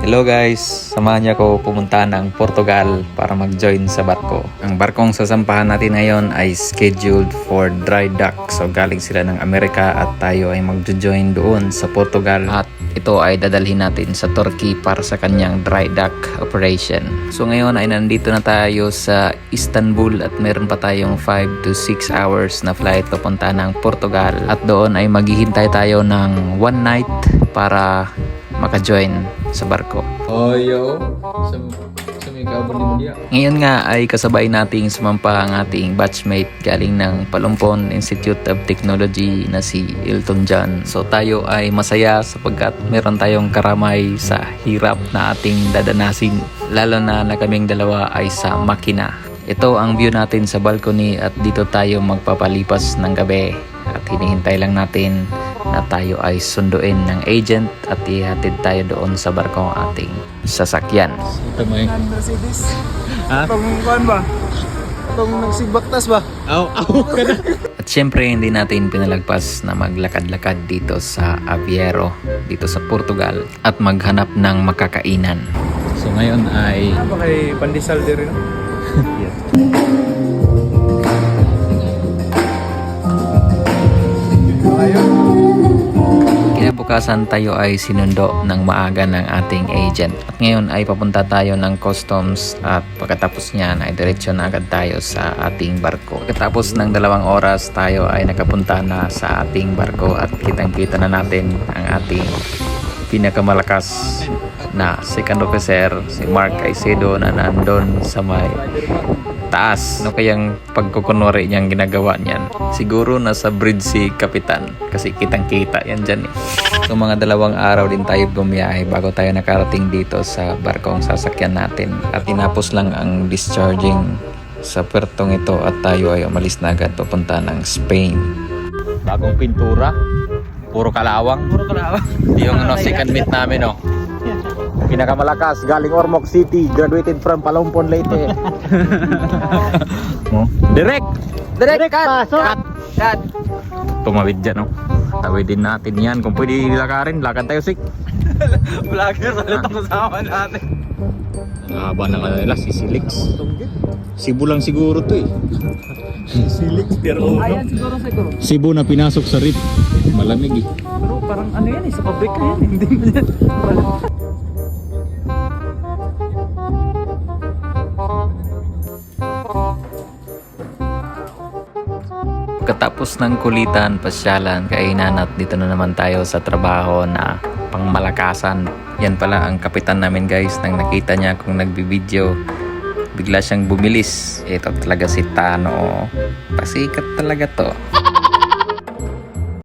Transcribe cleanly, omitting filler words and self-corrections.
Hello guys, samahan niyo ako pumunta ng Portugal para mag-join sa barko. Ang barkong sasampahan natin ngayon ay scheduled for dry dock. So galing sila ng Amerika at tayo ay mag-join doon sa Portugal. At ito ay dadalhin natin sa Turkey para sa kanyang dry dock operation. So ngayon ay nandito na tayo sa Istanbul at meron pa tayong 5 to 6 hours na flight papunta ng Portugal. At doon ay maghihintay tayo ng 1 night para maka-join sa barko. Oh, yo. Sa may kabon ni Mudia. Ngayon nga ay kasabay nating sumampa ang ating batchmate galing ng Palumpon Institute of Technology na si Elton John. So tayo ay masaya sapagkat meron tayong karamay sa hirap na ating dadanasin. Lalo na kaming dalawa ay sa makina. Ito ang view natin sa balcony at dito tayo magpapalipas ng gabi. At hinihintay lang natin na tayo ay sunduin ng agent at ihatid tayo doon sa barko ang ating sasakyan. Ito may. Mercedes. Ha? Pangungkuhan ba? Itong nagsigbaktas ba? Aw ka na. At syempre hindi natin pinalagpas na maglakad-lakad dito sa Aveiro, dito sa Portugal at maghanap ng makakainan. So ngayon ay Ano ba kay Pandesal din rin? Kinabukasan tayo ay sinundo ng maaga ng ating agent. At ngayon ay papunta tayo ng customs at pagkatapos niyan ay diretso na agad tayo sa ating barko. Pagkatapos ng 2 oras tayo ay nakapunta na sa ating barko at kitang-kita na natin ang ating pinakamalakas na second officer, si Mark Caicedo na nandun sa may taas. Ano kayang pagkukunwari niyang ginagawa niyan? Siguro nasa bridge si Kapitan kasi kitang-kita yan dyan eh. So mga 2 araw din tayo bumiyahe bago tayo nakarating dito sa barkong sasakyan natin. At tinapos lang ang discharging sa puertong ito at tayo ay umalis na agad papunta ng Spain. Bagong pintura, puro kalawang. Yung second meet namin pinakamalakas galing Ormoc City, graduated from Palumpon Leyte. Direct cut. Tumawid dyan tawidin natin yan kung pwede lakarin, lakad tayo sik. Vlogger sa litong kasama natin. Haba ng nila si Silix. Cebu lang siguro to Silix pero ayan siguro. Cebu na pinasok sa rip. Malamig eh. Pero parang ano yan sa pabrika yan. Hindi mo yan. Pagkatapos ng kulitan, pasyalan, kainan at dito na naman tayo sa trabaho na pangmalakasan. Yan pala ang kapitan namin guys. Nang nakita niya kung nagbibideo, bigla siyang bumilis. Ito talaga si Tano. Pasikat talaga to.